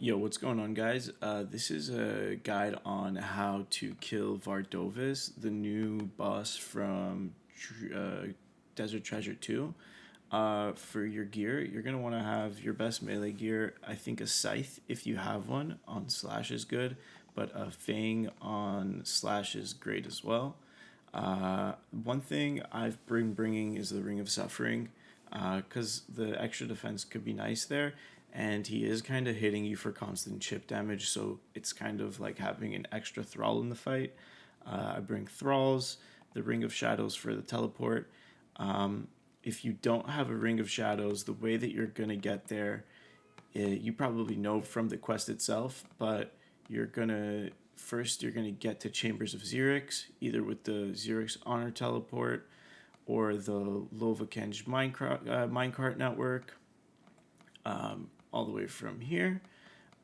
Yo, what's going on, guys? This is a guide on how to kill Vardorvis, the new boss from Desert Treasure 2. For your gear, you're going to want to have your best melee gear. I think a scythe, if you have one, on Slash is good, but a Fang on Slash is great as well. One thing I've been bringing is the Ring of Suffering, because the extra defense could be nice there, and he is kind of hitting you for constant chip damage, so it's kind of like having an extra thrall in the fight. I bring thralls, the Ring of Shadows for the teleport. If you don't have a Ring of Shadows, the way that you're gonna get there, you probably know from the quest itself, but you're gonna get to Chambers of Xerix, either with the Xerix Honor teleport or the Lovakenge minecart network, all the way from here.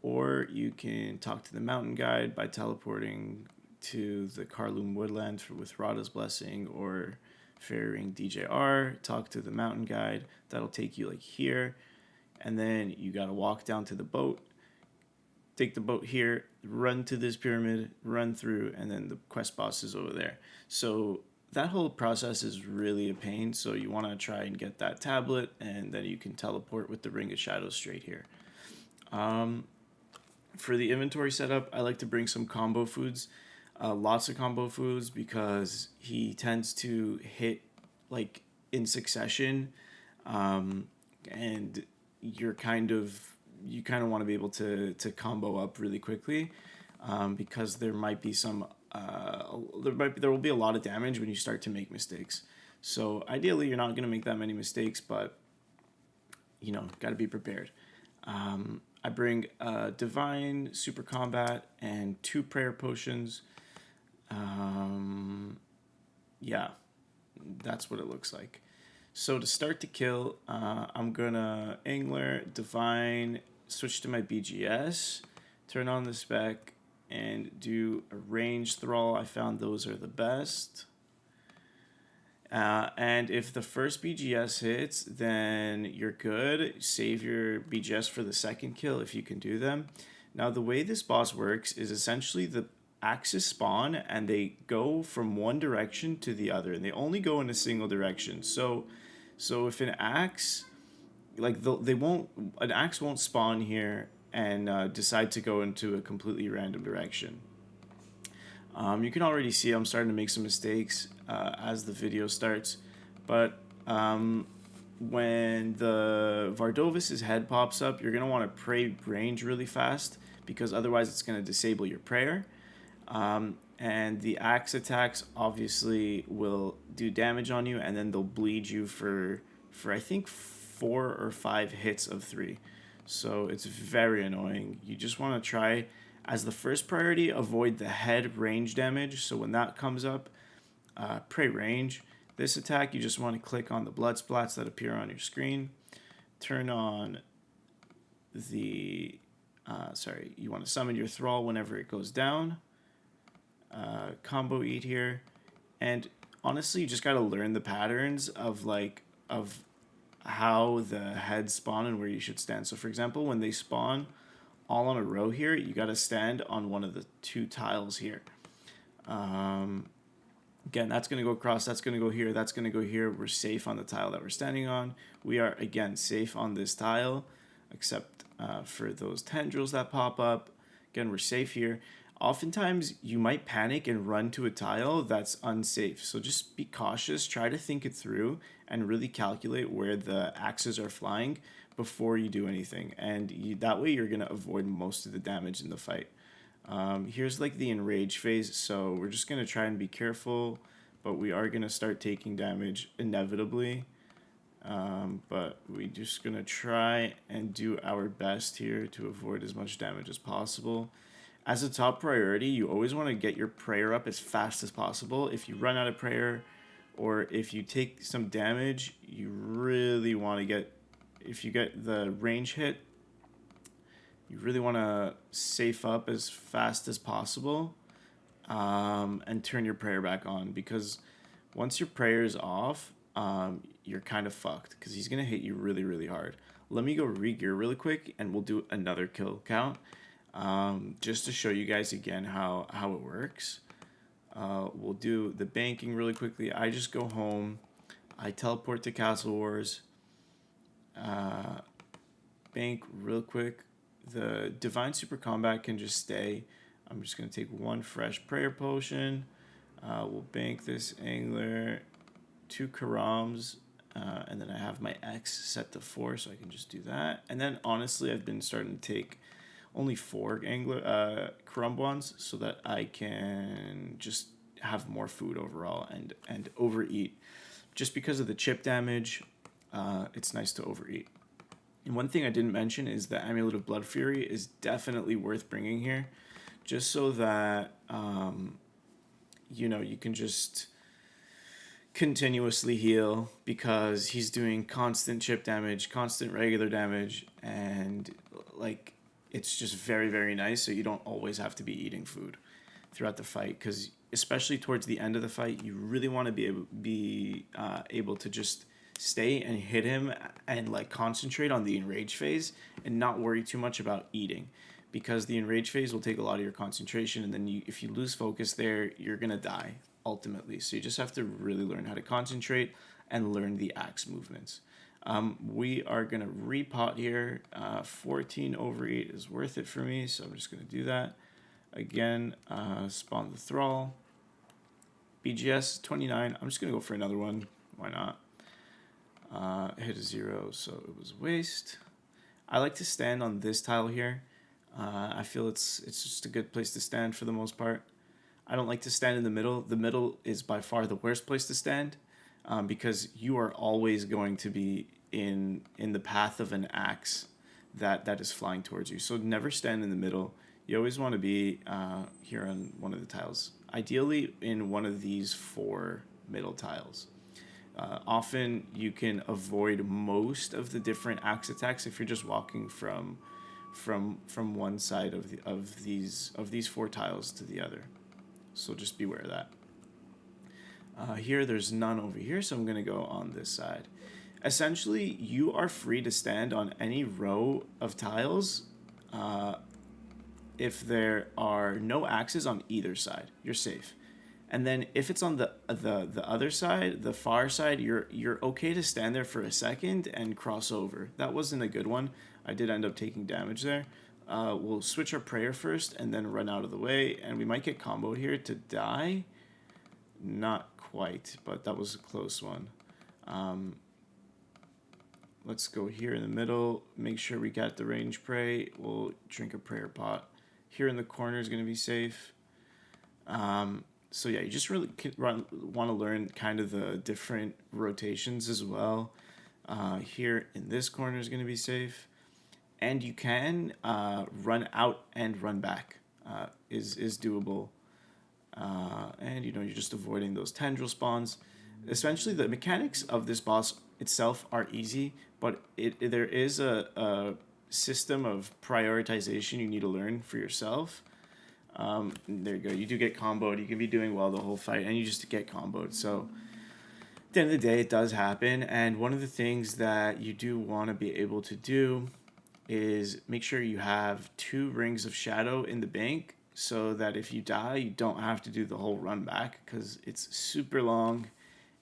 Or you can talk to the mountain guide by teleporting to the Karloom woodland with Rada's blessing, or ferrying DJR, talk to the mountain guide. That'll take you like here. And then you gotta walk down to the boat, take the boat here, run to this pyramid, run through, and then the quest boss is over there. So that whole process is really a pain. So you want to try and get that tablet, and then you can teleport with the Ring of Shadows straight here. For the inventory setup, I like to bring some combo foods, lots of combo foods, because he tends to hit like in succession, and you kind of want to be able to combo up really quickly, because there might be some there will be a lot of damage when you start to make mistakes. So ideally, you're not going to make that many mistakes, but got to be prepared. I bring Divine, Super Combat, and 2 Prayer Potions. Yeah, that's what it looks like. So to start to kill, I'm gonna Angler, Divine, switch to my BGS, turn on the spec, and do a range thrall. I found those are the best. And if the first BGS hits, then you're good. Save your BGS for the second kill if you can do them. Now, the way this boss works is essentially the axes spawn and they go from one direction to the other, and they only go in a single direction. So if an axe, an axe won't spawn here and decide to go into a completely random direction. You can already see I'm starting to make some mistakes as the video starts, but when the Vardorvis' head pops up, you're going to want to pray range really fast, because otherwise it's going to disable your prayer. And the axe attacks obviously will do damage on you, and then they'll bleed you for I think 4 or 5 hits of 3. So it's very annoying. You just want to try, as the first priority, avoid the head range damage. So when that comes up, pray range. This attack, you just want to click on the blood splats that appear on your screen. Turn on the, you want to summon your thrall whenever it goes down. Combo eat here. And honestly, you just got to learn the patterns of how the heads spawn and where you should stand. So for example, when they spawn all on a row here, you got to stand on one of the 2 tiles here. Again, that's going to go across, that's going to go here, that's going to go here. We're safe on the tile that we're standing on. We are, again, safe on this tile, except for those tendrils that pop up. Again, we're safe here. Oftentimes, you might panic and run to a tile that's unsafe. So just be cautious, try to think it through, and really calculate where the axes are flying before you do anything. And that way, you're going to avoid most of the damage in the fight. Here's like the enrage phase, so we're just going to try and be careful, but we are going to start taking damage inevitably. But we're just going to try and do our best here to avoid as much damage as possible. As a top priority, you always want to get your prayer up as fast as possible. If you run out of prayer, or if you take some damage, you really want to get, if you get the range hit, you really want to safe up as fast as possible, and turn your prayer back on, because once your prayer is off, you're kind of fucked, because he's going to hit you really, really hard. Let me go re-gear really quick, and we'll do another kill count, just to show you guys again how it works. We'll do the banking really quickly. I just go home. I teleport to Castle Wars. Bank real quick. The Divine Super Combat can just stay. I'm just going to take one fresh prayer potion. We'll bank this angler, 2 Karams, and then I have my X set to 4, so I can just do that. And then honestly, I've been starting to take only 4 angler Karam ones so that I can just have more food overall and overeat. Just because of the chip damage, it's nice to overeat. And one thing I didn't mention is the Amulet of Blood Fury is definitely worth bringing here, just so that you can just continuously heal, because he's doing constant chip damage, constant regular damage, and like it's just very, very nice, so you don't always have to be eating food throughout the fight, because especially towards the end of the fight, you really want to be able to just stay and hit him and like concentrate on the enrage phase and not worry too much about eating, because the enrage phase will take a lot of your concentration, and then if you lose focus there, you're gonna die ultimately. So you just have to really learn how to concentrate and learn the axe movements. We are gonna repot here. 14 overeat is worth it for me, so I'm just gonna do that again. Spawn the thrall. BGS 29. I'm just gonna go for another one. Why not? Hit a 0, so it was waste. I like to stand on this tile here. I feel it's just a good place to stand for the most part. I don't like to stand in the middle. The middle is by far the worst place to stand, because you are always going to be in the path of an axe that is flying towards you. So never stand in the middle. You always want to be here on one of the tiles. Ideally in one of these 4 middle tiles. Often you can avoid most of the different axe attacks if you're just walking from one side of these 4 tiles to the other. So just beware of that. Here there's none over here, so I'm going to go on this side. Essentially, you are free to stand on any row of tiles if there are no axes on either side. You're safe. And then if it's on the other side, the far side, you're okay to stand there for a second and cross over. That wasn't a good one. I did end up taking damage there. We'll switch our prayer first and then run out of the way, and we might get comboed here to die. Not quite, but that was a close one. Let's go here in the middle, make sure we got the range pray. We'll drink a prayer pot. Here in the corner is going to be safe. So yeah, you just really want to learn kind of the different rotations as well. Here in this corner is going to be safe. And you can run out and run back is doable. And you're just avoiding those tendril spawns. Essentially, the mechanics of this boss itself are easy, but there is a system of prioritization you need to learn for yourself. There you go. You do get comboed. You can be doing well the whole fight, and you just get comboed. So at the end of the day, it does happen. And one of the things that you do want to be able to do is make sure you have 2 rings of shadow in the bank, so that if you die, you don't have to do the whole run back, because it's super long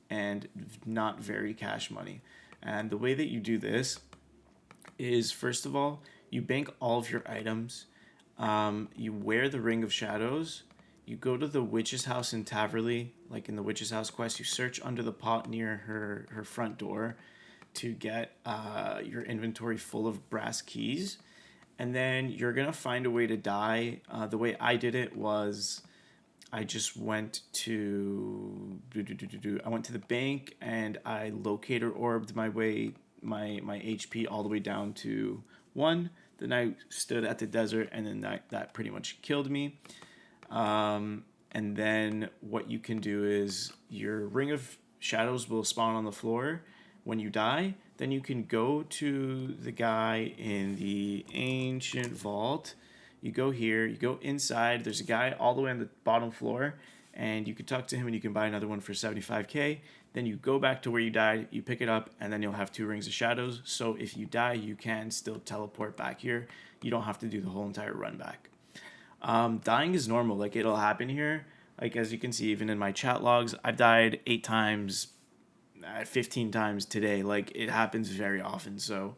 and not very cash money. And the way that you do this is, first of all, you bank all of your items. You wear the Ring of Shadows. You go to the Witch's House in Taverley, like in the Witch's House quest. You search under the pot near her front door to get your inventory full of brass keys. And then you're going to find a way to die. The way I did it was I just went to the bank, and I locator orbed my HP all the way down to 1. Then I stood at the desert, and then that pretty much killed me. And then what you can do is your Ring of Shadows will spawn on the floor when you die. Then you can go to the guy in the Ancient Vault. You go here, you go inside. There's a guy all the way on the bottom floor, and you can talk to him, and you can buy another one for 75k. then you go back to where you died, you pick it up, and then you'll have 2 rings of shadows. So if you die, you can still teleport back here. You don't have to do the whole entire run back. Dying is normal. Like, it'll happen here. Like, as you can see, even in my chat logs, I've died 8 times, 15 times today. Like, it happens very often. So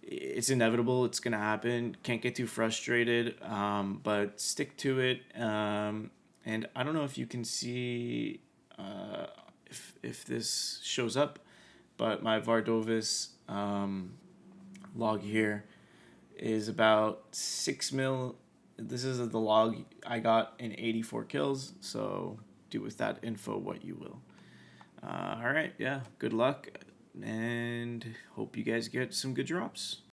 it's inevitable. It's going to happen. Can't get too frustrated, but stick to it. And I don't know if you can see if this shows up, but my Vardorvis log here is about 6 mil. This is the log I got in 84 kills, so do with that info what you will. All right, yeah, good luck, and hope you guys get some good drops.